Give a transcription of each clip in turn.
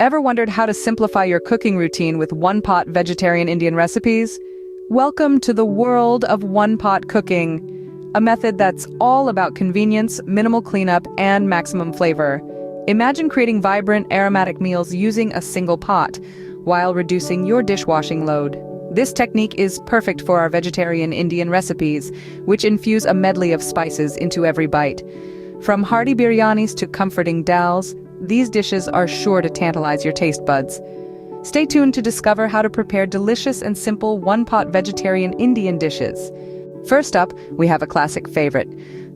Ever wondered how to simplify your cooking routine with one-pot vegetarian Indian recipes? Welcome to the world of one-pot cooking, a method that's all about convenience, minimal cleanup, and maximum flavor. Imagine creating vibrant, aromatic meals using a single pot, while reducing your dishwashing load. This technique is perfect for our vegetarian Indian recipes, which infuse a medley of spices into every bite. From hearty biryanis to comforting dals, these dishes are sure to tantalize your taste buds. Stay tuned to discover how to prepare delicious and simple one-pot vegetarian Indian dishes. First up, we have a classic favorite,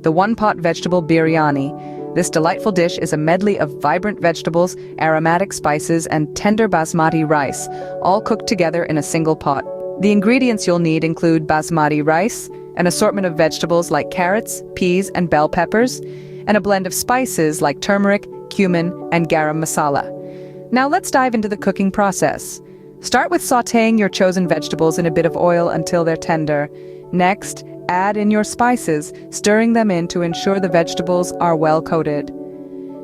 the one-pot vegetable biryani. This delightful dish is a medley of vibrant vegetables, aromatic spices, and tender basmati rice, all cooked together in a single pot. The ingredients you'll need include basmati rice, an assortment of vegetables like carrots, peas, and bell peppers, and a blend of spices like turmeric, cumin, and garam masala. Now let's dive into the cooking process. Start with sautéing your chosen vegetables in a bit of oil until they're tender. Next, add in your spices, stirring them in to ensure the vegetables are well coated.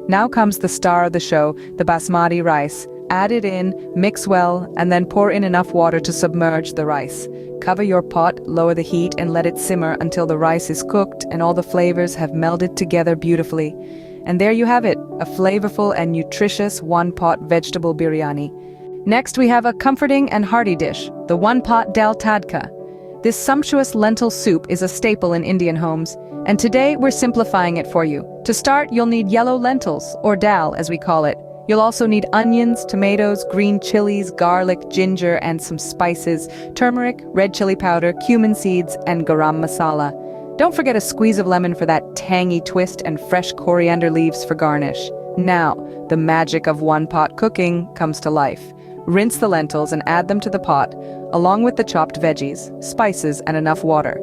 Now comes the star of the show, the basmati rice. Add it in, mix well, and then pour in enough water to submerge the rice. Cover your pot, lower the heat, and let it simmer until the rice is cooked and all the flavors have melded together beautifully. And there you have it, a flavorful and nutritious one-pot vegetable biryani. Next, we have a comforting and hearty dish, the one-pot dal tadka. This sumptuous lentil soup is a staple in Indian homes, and today we're simplifying it for you. To start, you'll need yellow lentils, or dal as we call it. You'll also need onions, tomatoes, green chilies, garlic, ginger, and some spices, turmeric, red chili powder, cumin seeds, and garam masala. Don't forget a squeeze of lemon for that tangy twist and fresh coriander leaves for garnish. Now, the magic of one-pot cooking comes to life. Rinse the lentils and add them to the pot, along with the chopped veggies, spices, and enough water.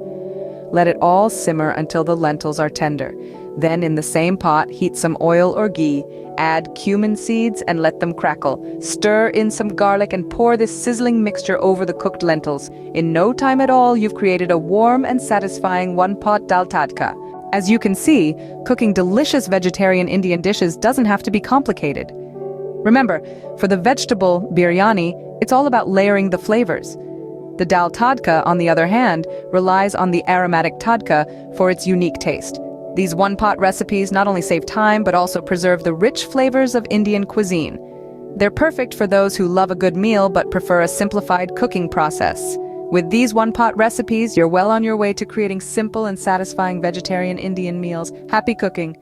Let it all simmer until the lentils are tender. Then in the same pot, heat some oil or ghee, add cumin seeds and let them crackle. Stir in some garlic and pour this sizzling mixture over the cooked lentils. In no time at all, you've created a warm and satisfying one-pot dal tadka. As you can see, cooking delicious vegetarian Indian dishes doesn't have to be complicated. Remember, for the vegetable biryani, it's all about layering the flavors. The dal tadka, on the other hand, relies on the aromatic tadka for its unique taste. These one-pot recipes not only save time, but also preserve the rich flavors of Indian cuisine. They're perfect for those who love a good meal but prefer a simplified cooking process. With these one-pot recipes, you're well on your way to creating simple and satisfying vegetarian Indian meals. Happy cooking!